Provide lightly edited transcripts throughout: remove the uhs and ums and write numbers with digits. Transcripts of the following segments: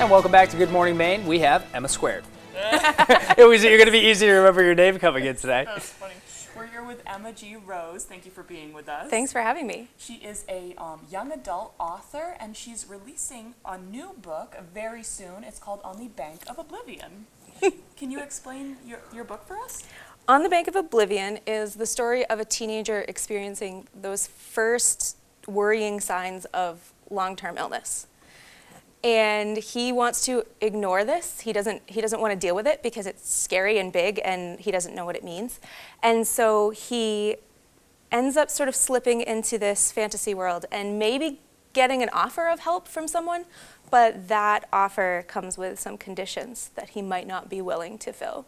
And welcome back to Good Morning Maine. We have Emma Squared. You're going to be easy to remember your name coming in today. That's funny. We're here with Emma G. Rose. Thank you for being with us. Thanks for having me. She is a young adult author, and she's releasing a new book very soon. It's called On the Bank of Oblivion. Can you explain your book for us? On the Bank of Oblivion is the story of a teenager experiencing those first worrying signs of long-term illness. And he wants to ignore this. He doesn't want to deal with it because it's scary and big and he doesn't know what it means. And so he ends up sort of slipping into this fantasy world and maybe getting an offer of help from someone, but that offer comes with some conditions that he might not be willing to fill.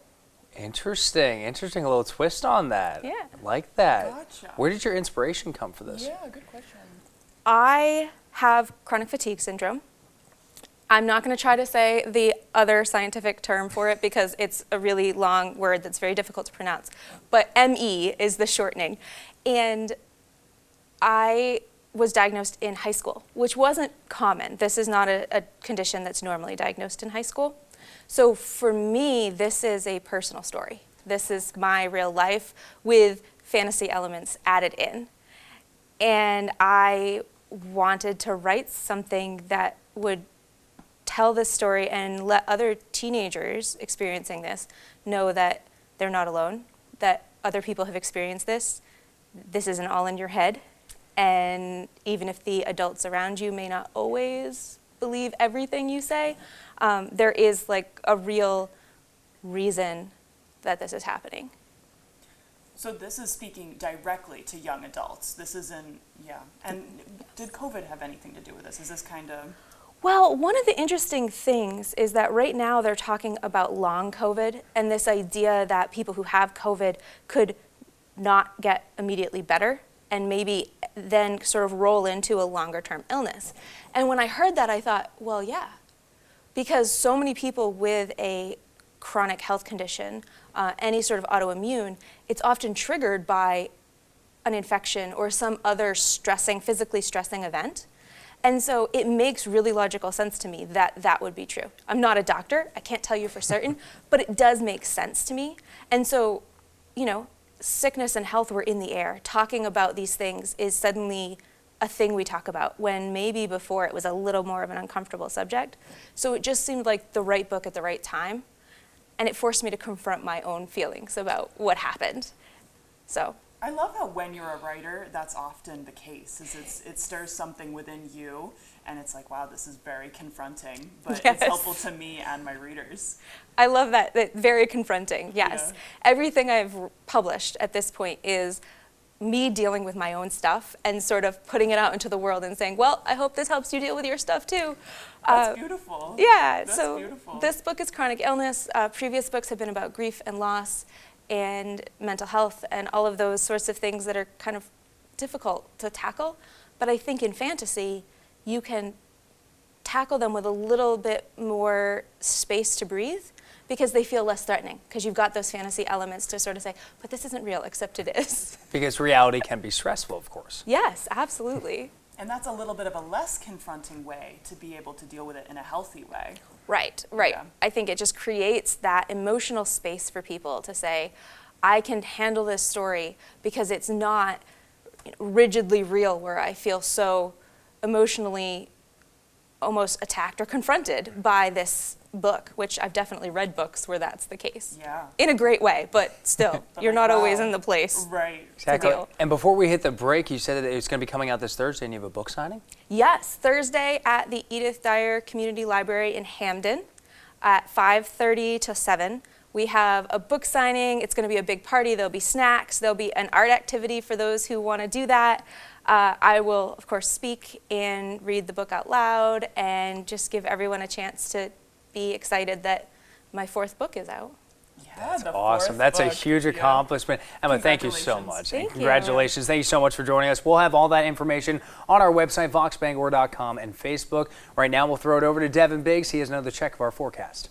Interesting. A little twist on that. Yeah. Like that. Gotcha. Where did your inspiration come for this? Yeah, good question. I have chronic fatigue syndrome. I'm not going to try to say the other scientific term for it because it's a really long word that's very difficult to pronounce. But ME is the shortening. And I was diagnosed in high school, which wasn't common. This is not a condition that's normally diagnosed in high school. So for me, this is a personal story. This is my real life with fantasy elements added in. And I wanted to write something that would tell this story and let other teenagers experiencing this know that they're not alone, that other people have experienced this. This isn't all in your head. And even if the adults around you may not always believe everything you say, there is like a real reason that this is happening. So this is speaking directly to young adults. This isn't, yeah. And did COVID have anything to do with this? Is this kind of... Well, one of the interesting things is that right now they're talking about long COVID and this idea that people who have COVID could not get immediately better and maybe then sort of roll into a longer term illness. And when I heard that, I thought, well, yeah, because so many people with a chronic health condition, any sort of autoimmune, it's often triggered by an infection or some other physically stressing event. And so it makes really logical sense to me that that would be true. I'm not a doctor, I can't tell you for certain, but it does make sense to me. And so, you know, sickness and health were in the air. Talking about these things is suddenly a thing we talk about when maybe before it was a little more of an uncomfortable subject. So it just seemed like the right book at the right time. And it forced me to confront my own feelings about what happened. So. I love how when you're a writer, that's often the case. It stirs something within you, and it's like, wow, this is very confronting, but Yes. It's helpful to me and my readers. I love that very confronting, yes. Yeah. Everything I've published at this point is me dealing with my own stuff and sort of putting it out into the world and saying, well, I hope this helps you deal with your stuff too. That's beautiful. Yeah, That's so beautiful. This book is chronic illness. Previous books have been about grief and loss and mental health and all of those sorts of things that are kind of difficult to tackle. But I think in fantasy, you can tackle them with a little bit more space to breathe because they feel less threatening because you've got those fantasy elements to sort of say, but this isn't real, except it is. Because reality can be stressful, of course. Yes, absolutely. And that's a little bit of a less confronting way to be able to deal with it in a healthy way. Right. Yeah. I think it just creates that emotional space for people to say, I can handle this story because it's not rigidly real where I feel so emotionally almost attacked or confronted by this book, which I've definitely read books where that's the case. Yeah. In a great way, but still, But you're like, not always wow. in the place. Right. Exactly. deal. And before we hit the break, you said that it's going to be coming out this Thursday and you have a book signing? Yes, Thursday at the Edith Dyer Community Library in Hamden at 5:30 to 7. We have a book signing. It's going to be a big party. There'll be snacks. There'll be an art activity for those who want to do that. I will, of course, speak and read the book out loud and just give everyone a chance to be excited that my 4th book is out. Yeah, That's the awesome. 4th That's a book. huge Yeah. accomplishment. Emma, thank you so Congratulations. much. Thank And you. congratulations. Thank you so much for joining us. We'll have all that information on our website, voxbangor.com and Facebook. Right now, we'll throw it over to Devin Biggs. He has another check of our forecast.